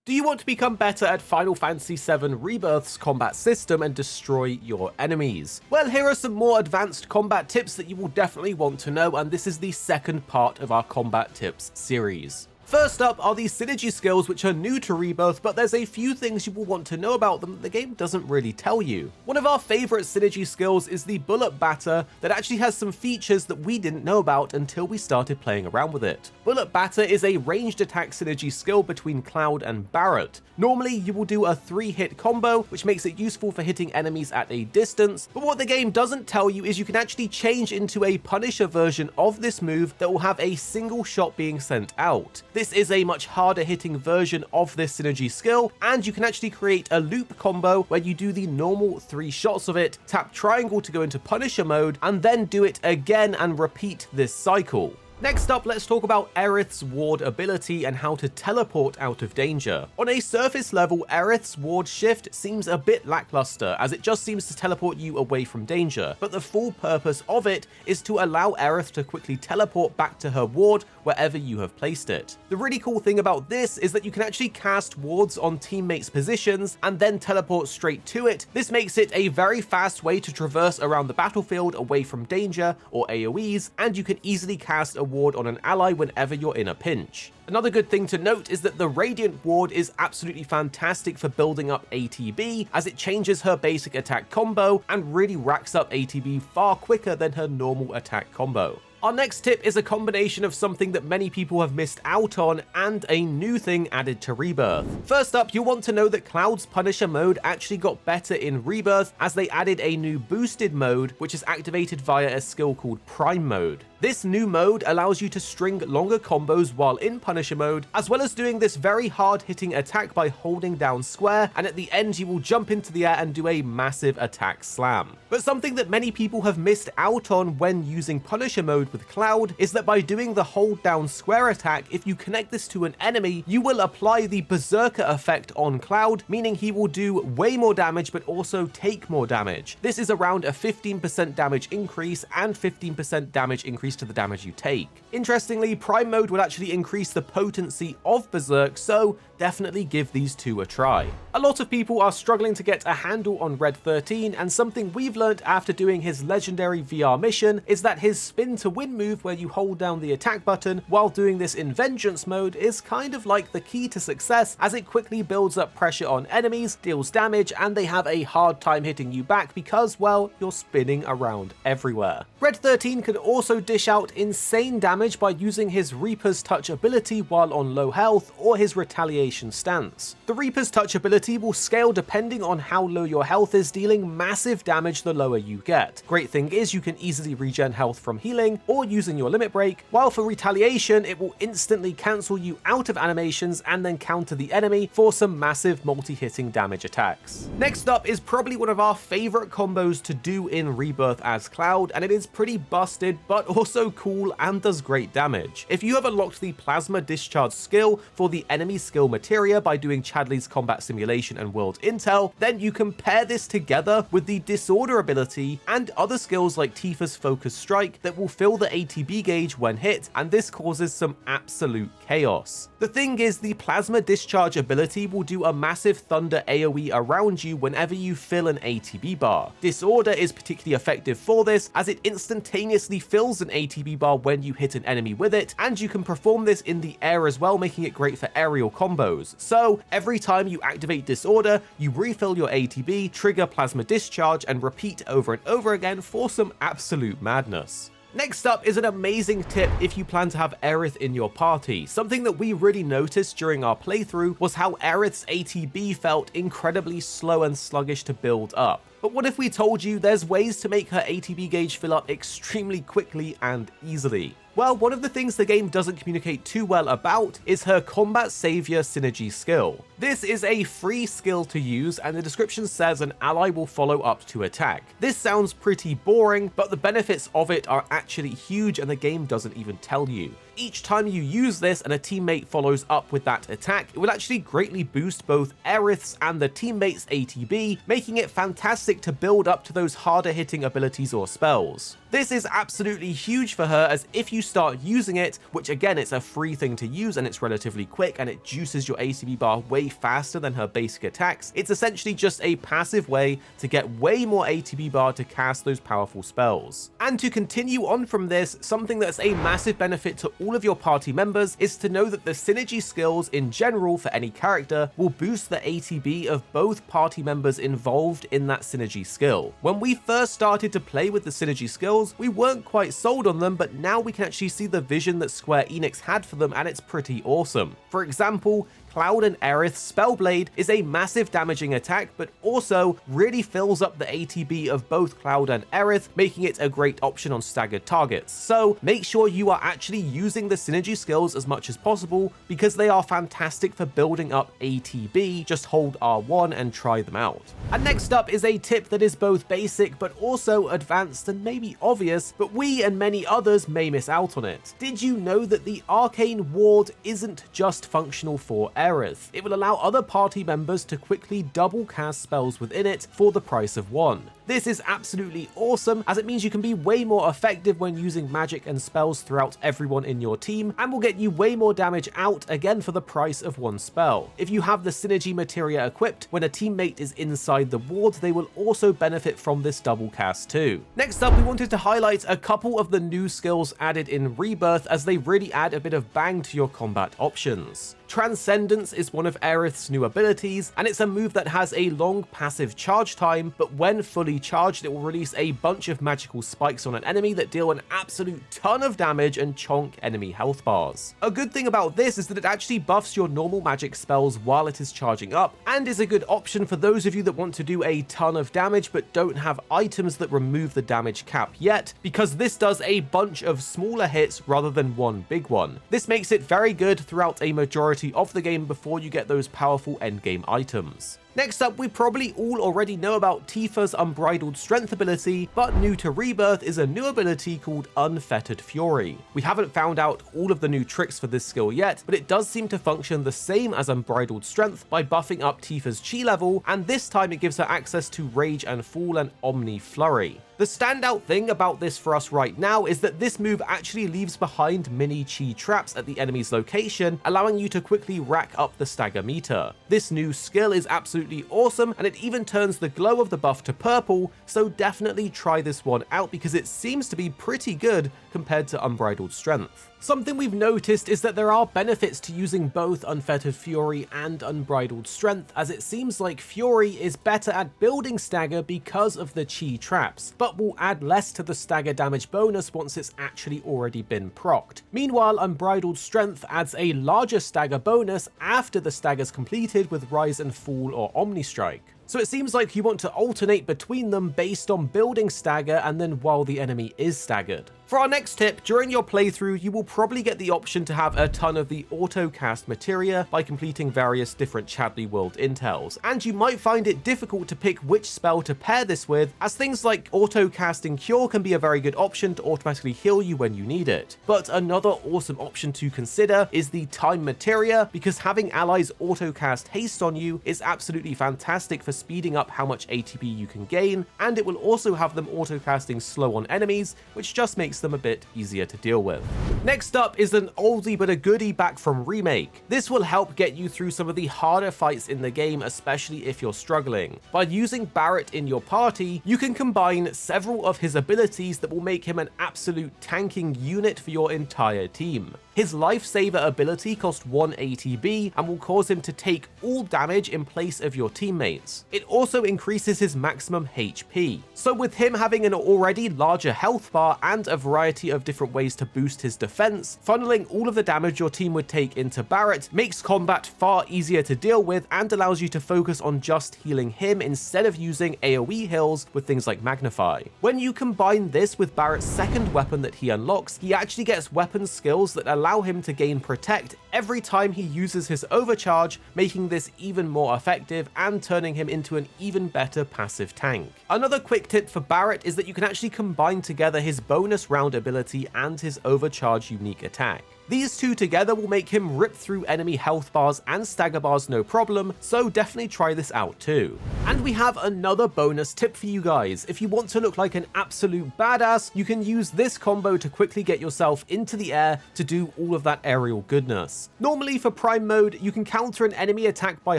Do you want to become better at Final Fantasy VII Rebirth's combat system and destroy your enemies? Well, here are some more advanced combat tips that you will definitely want to know, and this is the second part of our combat tips series. First up are these synergy skills, which are new to Rebirth, but there's a few things you will want to know about them that the game doesn't really tell you. One of our favourite synergy skills is the Bullet Batter that actually has some features that we didn't know about until we started playing around with it. Bullet Batter is a ranged attack synergy skill between Cloud and Barret. Normally you will do a 3-hit combo, which makes it useful for hitting enemies at a distance, but what the game doesn't tell you is you can actually change into a Punisher version of this move that will have a single shot being sent out. This is a much harder hitting version of this synergy skill, and you can actually create a loop combo where you do the normal 3 shots of it, tap triangle to go into Punisher mode, and then do it again and repeat this cycle. Next up, let's talk about Aerith's ward ability and how to teleport out of danger. On a surface level, Aerith's ward shift seems a bit lackluster, as it just seems to teleport you away from danger, but the full purpose of it is to allow Aerith to quickly teleport back to her ward wherever you have placed it. The really cool thing about this is that you can actually cast wards on teammates' positions and then teleport straight to it. This makes it a very fast way to traverse around the battlefield away from danger or AoEs, and you can easily cast a ward on an ally whenever you're in a pinch. Another good thing to note is that the Radiant ward is absolutely fantastic for building up ATB, as it changes her basic attack combo and really racks up ATB far quicker than her normal attack combo. Our next tip is a combination of something that many people have missed out on and a new thing added to Rebirth. First up, you'll want to know that Cloud's Punisher mode actually got better in Rebirth, as they added a new boosted mode, which is activated via a skill called Prime Mode. This new mode allows you to string longer combos while in Punisher mode, as well as doing this very hard-hitting attack by holding down square, and at the end you will jump into the air and do a massive attack slam. But something that many people have missed out on when using Punisher mode with Cloud is that by doing the hold down square attack, if you connect this to an enemy, you will apply the Berserker effect on Cloud, meaning he will do way more damage but also take more damage. This is around a 15% damage increase and 15% damage increase to the damage you take. Interestingly, Prime Mode will actually increase the potency of Berserk, so definitely give these two a try. A lot of people are struggling to get a handle on Red 13, and something we've learnt after doing his legendary VR mission is that his spin to win move, where you hold down the attack button while doing this in Vengeance mode, is kind of like the key to success, as it quickly builds up pressure on enemies, deals damage, and they have a hard time hitting you back because, well, you're spinning around everywhere. Red 13 can also dish out insane damage by using his Reaper's Touch ability while on low health, or his Retaliation stance. The Reaper's Touch ability will scale depending on how low your health is, dealing massive damage the lower you get. Great thing is you can easily regen health from healing or using your limit break, while for Retaliation it will instantly cancel you out of animations and then counter the enemy for some massive multi-hitting damage attacks. Next up is probably one of our favourite combos to do in Rebirth as Cloud, and it is pretty busted but also cool and does great damage. If you have unlocked the Plasma Discharge skill for the enemy skill Materia by doing Chadley's combat simulation and world intel, then you can pair this together with the Disorder ability and other skills like Tifa's Focus Strike that will fill the ATB gauge when hit, and this causes some absolute chaos. The thing is, the Plasma Discharge ability will do a massive thunder AoE around you whenever you fill an ATB bar. Disorder is particularly effective for this, as it instantaneously fills an ATB bar when you hit an enemy with it, and you can perform this in the air as well, making it great for aerial combos. So every time you activate Disorder, you refill your ATB, trigger Plasma Discharge, and repeat over and over again for some absolute madness. Next up is an amazing tip if you plan to have Aerith in your party. Something that we really noticed during our playthrough was how Aerith's ATB felt incredibly slow and sluggish to build up. But what if we told you there's ways to make her ATB gauge fill up extremely quickly and easily? Well, one of the things the game doesn't communicate too well about is her Combat Saviour synergy skill. This is a free skill to use, and the description says an ally will follow up to attack. This sounds pretty boring, but the benefits of it are actually huge and the game doesn't even tell you. Each time you use this and a teammate follows up with that attack, it will actually greatly boost both Aerith's and the teammate's ATB, making it fantastic to build up to those harder hitting abilities or spells. This is absolutely huge for her, as if you start using it, which again it's a free thing to use and it's relatively quick and it juices your ATB bar way faster than her basic attacks, it's essentially just a passive way to get way more ATB bar to cast those powerful spells. And to continue on from this, something that's a massive benefit to all of your party members is to know that the synergy skills in general for any character will boost the ATB of both party members involved in that synergy skill. When we first started to play with the synergy skills, we weren't quite sold on them, but now we can actually see the vision that Square Enix had for them, and it's pretty awesome. For example, Cloud and Aerith's Spellblade is a massive damaging attack, but also really fills up the ATB of both Cloud and Aerith, making it a great option on staggered targets. So make sure you are actually using the synergy skills as much as possible, because they are fantastic for building up ATB. Just hold R1 and try them out. And next up is a tip that is both basic but also advanced and maybe obvious, but we and many others may miss out on it. Did you know that the Arcane Ward isn't just functional for Aerith? It will allow other party members to quickly double cast spells within it for the price of one. This is absolutely awesome, as it means you can be way more effective when using magic and spells throughout everyone in your team, and will get you way more damage out, again for the price of one spell. If you have the synergy materia equipped, when a teammate is inside the ward, they will also benefit from this double cast too. Next up, we wanted to highlight a couple of the new skills added in Rebirth, as they really add a bit of bang to your combat options. Transcendence is one of Aerith's new abilities, and it's a move that has a long passive charge time, but when fully charged, it will release a bunch of magical spikes on an enemy that deal an absolute ton of damage and chonk enemy health bars. A good thing about this is that it actually buffs your normal magic spells while it is charging up, and is a good option for those of you that want to do a ton of damage but don't have items that remove the damage cap yet, because this does a bunch of smaller hits rather than one big one. This makes it very good throughout a majority of the game before you get those powerful endgame items. Next up, we probably all already know about Tifa's Unbridled Strength ability, but new to Rebirth is a new ability called Unfettered Fury. We haven't found out all of the new tricks for this skill yet, but it does seem to function the same as Unbridled Strength by buffing up Tifa's chi level, and this time it gives her access to Rage and Fall and Omni Flurry. The standout thing about this for us right now is that this move actually leaves behind mini chi traps at the enemy's location, allowing you to quickly rack up the stagger meter. This new skill is absolutely awesome, and it even turns the glow of the buff to purple, so definitely try this one out because it seems to be pretty good compared to Unbridled Strength. Something we've noticed is that there are benefits to using both Unfettered Fury and Unbridled Strength, as it seems like Fury is better at building stagger because of the chi traps, but will add less to the stagger damage bonus once it's actually already been procced. Meanwhile, Unbridled Strength adds a larger stagger bonus after the stagger's completed with Rise and Fall or Omni Strike. So it seems like you want to alternate between them based on building stagger and then while the enemy is staggered. For our next tip, during your playthrough, you will probably get the option to have a ton of the auto-cast materia by completing various different Chadley World intels, and you might find it difficult to pick which spell to pair this with, as things like auto-casting Cure can be a very good option to automatically heal you when you need it. But another awesome option to consider is the Time Materia, because having allies auto-cast haste on you is absolutely fantastic for speeding up how much ATB you can gain, and it will also have them auto-casting slow on enemies, which just makes them a bit easier to deal with. Next up is an oldie but a goodie back from Remake. This will help get you through some of the harder fights in the game, especially if you're struggling. By using Barret in your party, you can combine several of his abilities that will make him an absolute tanking unit for your entire team. His Lifesaver ability costs 1 ATB and will cause him to take all damage in place of your teammates. It also increases his maximum HP. So with him having an already larger health bar and a variety of different ways to boost his defense, funneling all of the damage your team would take into Barret makes combat far easier to deal with and allows you to focus on just healing him instead of using AoE heals with things like Magnify. When you combine this with Barret's second weapon that he unlocks, he actually gets weapon skills that allow him to gain Protect every time he uses his overcharge, making this even more effective and turning him into an even better passive tank. Another quick tip for Barret is that you can actually combine together his bonus round ability and his overcharge unique attack. These two together will make him rip through enemy health bars and stagger bars no problem, so definitely try this out too. And we have another bonus tip for you guys. If you want to look like an absolute badass, you can use this combo to quickly get yourself into the air to do all of that aerial goodness. Normally for Prime mode, you can counter an enemy attack by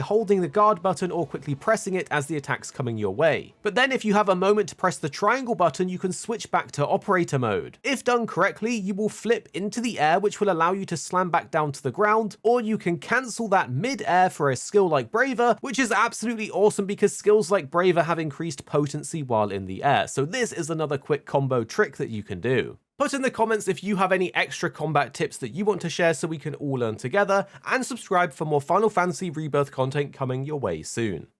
holding the guard button or quickly pressing it as the attack's coming your way. But then if you have a moment to press the triangle button, you can switch back to operator mode. If done correctly, you will flip into the air, which will allow you to slam back down to the ground, or you can cancel that mid-air for a skill like Braver, which is absolutely awesome because skills like Braver have increased potency while in the air. So this is another quick combo trick that you can do. Put in the comments if you have any extra combat tips that you want to share so we can all learn together, and subscribe for more Final Fantasy Rebirth content coming your way soon.